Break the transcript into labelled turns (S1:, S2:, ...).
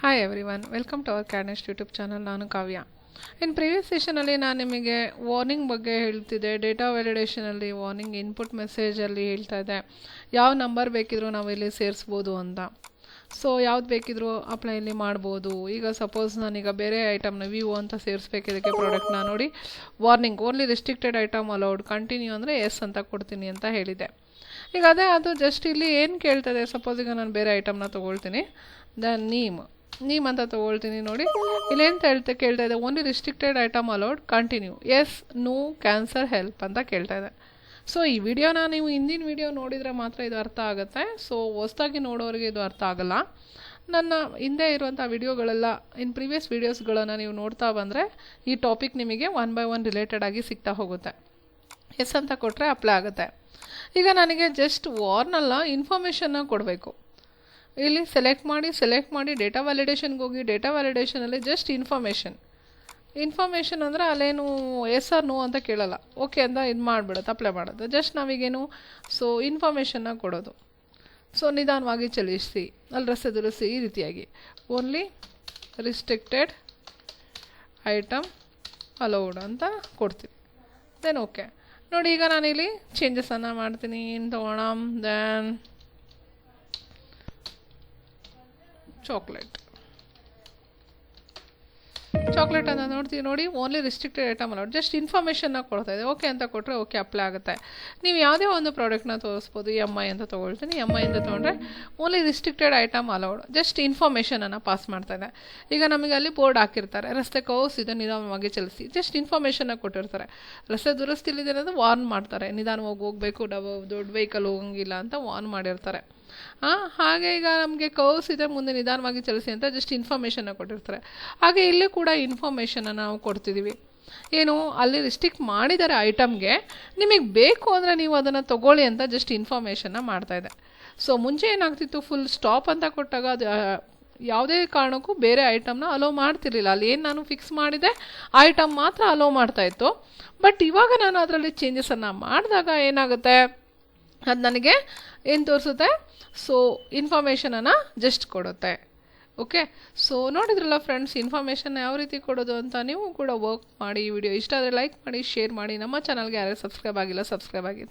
S1: Hi everyone, welcome to our CAD NEST YouTube channel. ನಾನು ಕಾವ್ಯ. In previous session ಅಲ್ಲಿ ನಾನು ನಿಮಗೆ ವಾರ್ನಿಂಗ್ ಬಗ್ಗೆ ಹೇಳ್ತಿದ್ದೆ. ಡೇಟಾ ವ್ಯಾಲಿಡೇಷನ್ ಅಲ್ಲಿ ವಾರ್ನಿಂಗ್ ಇನ್ಪುಟ್ ಮೆಸೇಜ್ ಅಲ್ಲಿ ಹೇಳ್ತಾ ಇದ್ದೆ ಯಾವ ನಂಬರ್ ಬೇಕಿದ್ರೂ ನಾವು ಇಲ್ಲಿ ಸೇರಿಸ್ಬೋದು ಅಂತ. ಸೊ ಯಾವ್ದು ಬೇಕಿದ್ರೂ ಅಪ್ಲೈಲಿ ಮಾಡ್ಬೋದು. ಈಗ ಸಪೋಸ್ ನಾನೀಗ ಬೇರೆ ಐಟಮ್ನ ವ್ಯೂ ಅಂತ ಸೇರಿಸ್ಬೇಕಿದ್ದಕ್ಕೆ ಪ್ರಾಡಕ್ಟ್ನ ನೋಡಿ warning only restricted item allowed continue ಅಂದರೆ ಎಸ್ ಅಂತ ಕೊಡ್ತೀನಿ ಅಂತ ಹೇಳಿದೆ. ಈಗ ಅದೇ ಅದು ಜಸ್ಟ್ ಇಲ್ಲಿ ಏನು ಕೇಳ್ತದೆ, ಸಪೋಸ್ ಈಗ ನಾನು ಬೇರೆ ಐಟಮ್ನ ತೊಗೊಳ್ತೀನಿ, ದ ನೀಮ್ ಅಂತ ತೊಗೊಳ್ತೀನಿ. ನೋಡಿ ಇಲ್ಲೇಂತ ಕೇಳ್ತಾ ಇದೆ only restricted item allowed continue yes no cancer help ಅಂತ ಕೇಳ್ತಾ ಇದೆ. ಸೊ ಈ ವಿಡಿಯೋನ ನೀವು ಹಿಂದಿನ ವಿಡಿಯೋ ನೋಡಿದರೆ ಮಾತ್ರ ಇದು ಅರ್ಥ ಆಗುತ್ತೆ. ಸೊ ಹೊಸದಾಗಿ ನೋಡೋರಿಗೆ ಇದು ಅರ್ಥ ಆಗಲ್ಲ. ನನ್ನ ಹಿಂದೆ ಇರುವಂಥ ವಿಡಿಯೋಗಳೆಲ್ಲ ಪ್ರೀವಿಯಸ್ ವೀಡಿಯೋಸ್ಗಳನ್ನು ನೀವು ನೋಡ್ತಾ ಬಂದರೆ ಈ ಟಾಪಿಕ್ ನಿಮಗೆ 1 by 1 ರಿಲೇಟೆಡ್ ಆಗಿ ಸಿಗ್ತಾ ಹೋಗುತ್ತೆ. ಎಸ್ ಅಂತ ಕೊಟ್ಟರೆ ಅಪ್ಲೈ ಆಗುತ್ತೆ. ಈಗ ನನಗೆ ಜಸ್ಟ್ ವಾರ್ನಲ್ಲ ಇನ್ಫಾರ್ಮೇಷನ್ನ ಕೊಡಬೇಕು. ಇಲ್ಲಿ ಸೆಲೆಕ್ಟ್ ಮಾಡಿ ಡೇಟಾ ವ್ಯಾಲಿಡೇಷನ್ಗೆ ಹೋಗಿ ಡೇಟಾ ವ್ಯಾಲಿಡೇಷನಲ್ಲಿ ಜಸ್ಟ್ ಇನ್ಫಾರ್ಮೇಷನ್ ಅಂದರೆ ಅಲ್ಲೇನು ಎಸ್ ಆರ್ ನೋ ಅಂತ ಕೇಳಲ್ಲ, ಓಕೆ ಅಂತ ಇದು ಮಾಡಿಬಿಡುತ್ತೆ, ಅಪ್ಲೈ ಮಾಡೋದು. ಜಸ್ಟ್ ನಾವೀಗೇನು ಸೊ ಇನ್ಫಾರ್ಮೇಷನ್ನ ಕೊಡೋದು. ಸೊ ನಿಧಾನವಾಗಿ ಚಲಿಸಿ ಅಲ್ಲಿ ರಸದುರಸಿ ಈ ರೀತಿಯಾಗಿ ಓನ್ಲಿ ರಿಸ್ಟ್ರಿಕ್ಟೆಡ್ ಐಟಮ್ ಅಲೌಡ್ ಅಂತ ಕೊಡ್ತೀನಿ. ದೆನ್ ಓಕೆ ನೋಡಿ, ಈಗ ನಾನಿಲ್ಲಿ ಚೇಂಜಸನ್ನು ಮಾಡ್ತೀನಿ. ತೊಗೊಳ ದೆನ್ ಚಾಕ್ಲೇಟ್ ಅಂತ ನೋಡ್ತೀವಿ. ನೋಡಿ only restricted item allowed just ಇನ್ಫಾರ್ಮೇಷನ್ನ ಕೊಡ್ತಾ ಇದೆ. ಓಕೆ ಅಂತ ಕೊಟ್ಟರೆ ಓಕೆ ಅಪ್ಲೈ ಆಗುತ್ತೆ. ನೀವು ಯಾವುದೇ ಒಂದು ಪ್ರಾಡಕ್ಟ್ನ ತೋರಿಸ್ಬೋದು. MI ಅಂತ ತೊಗೊಳ್ತೀನಿ. MI ಅಂತ ತೊಗೊಂಡ್ರೆ only restricted item allowed just ಇನ್ಫಾರ್ಮೇಷನನ್ನು ಪಾಸ್ ಮಾಡ್ತಾ ಇದೆ. ಈಗ ನಮಗೆ ಅಲ್ಲಿ ಬೋರ್ಡ್ ಹಾಕಿರ್ತಾರೆ, ರಸ್ತೆ ಕೌಸ್ ಇದೆ ನಿಧಾನವಾಗಿ ಚಲಿಸಿ, ಜಸ್ಟ್ ಇನ್ಫಾರ್ಮೇಷನ್ನ ಕೊಟ್ಟಿರ್ತಾರೆ. ರಸ್ತೆ ದುರಸ್ತಿಲಿದೆ ಅನ್ನೋದು ವಾರ್ನ್ ಮಾಡ್ತಾರೆ, ನಿಧಾನವಾಗಿ ಹೋಗಬೇಕು, ದೊಡ್ಡ ವೆಹಿಕಲ್ ಹೋಗಂಗಿಲ್ಲ ಅಂತ ವಾರ್ನ್ ಮಾಡಿರ್ತಾರೆ. ಹಾಗೆ ಈಗ ನಮಗೆ ಕರ್ವ್ಸ್ ಇದೆ ಮುಂದೆ ನಿಧಾನವಾಗಿ ಚಲಿಸಿ ಅಂತ ಜಸ್ಟ್ ಇನ್ಫಾರ್ಮೇಷನ್ನ ಕೊಟ್ಟಿರ್ತಾರೆ. ಹಾಗೆ ಇಲ್ಲೂ ಕೂಡ ಇನ್ಫಾರ್ಮೇಷನ್ನ ನಾವು ಕೊಡ್ತಿದ್ದೀವಿ. ಏನು ಅಲ್ಲಿ ರಿಸ್ಟ್ರಿಕ್ಟ್ ಮಾಡಿದ್ದಾರೆ ಐಟಮ್ಗೆ, ನಿಮಗೆ ಬೇಕು ಅಂದರೆ ನೀವು ಅದನ್ನು ತೊಗೊಳ್ಳಿ ಅಂತ ಜಸ್ಟ್ ಇನ್ಫಾರ್ಮೇಷನ್ನ ಮಾಡ್ತಾಯಿದೆ. ಸೊ ಮುಂಚೆ ಏನಾಗ್ತಿತ್ತು, ಫುಲ್ ಸ್ಟಾಪ್ ಅಂತ ಕೊಟ್ಟಾಗ ಅದು ಯಾವುದೇ ಕಾರಣಕ್ಕೂ ಬೇರೆ ಐಟಮ್ನ ಅಲೋ ಮಾಡ್ತಿರ್ಲಿಲ್ಲ. ಅಲ್ಲಿ ಏನು ನಾನು ಫಿಕ್ಸ್ ಮಾಡಿದೆ ಐಟಮ್ ಮಾತ್ರ ಅಲೋ ಮಾಡ್ತಾಯಿತ್ತು. ಬಟ್ ಇವಾಗ ನಾನು ಅದರಲ್ಲಿ ಚೇಂಜಸನ್ನು ಮಾಡಿದಾಗ ಏನಾಗುತ್ತೆ, ಅದು ನನಗೆ ಏನು ತೋರಿಸುತ್ತೆ, ಸೊ ಇನ್ಫಾರ್ಮೇಷನನ್ನು ಜಸ್ಟ್ ಕೊಡುತ್ತೆ. ಓಕೆ, ಸೊ ನೋಡಿದ್ರಲ್ಲ ಫ್ರೆಂಡ್ಸ್, ಇನ್ಫಾರ್ಮೇಷನ್ನ ಯಾವ ರೀತಿ ಕೊಡೋದು ಅಂತ. ನೀವು ಕೂಡ ವರ್ಕ್ ಮಾಡಿ. ಈ ವಿಡಿಯೋ ಇಷ್ಟ ಆದರೆ ಲೈಕ್ ಮಾಡಿ, ಶೇರ್ ಮಾಡಿ. ನಮ್ಮ ಚಾನಲ್ಗೆ ಯಾರು ಸಬ್ಸ್ಕ್ರೈಬ್ ಆಗಿಲ್ಲ ಸಬ್ಸ್ಕ್ರೈಬ್ ಆಗಿ.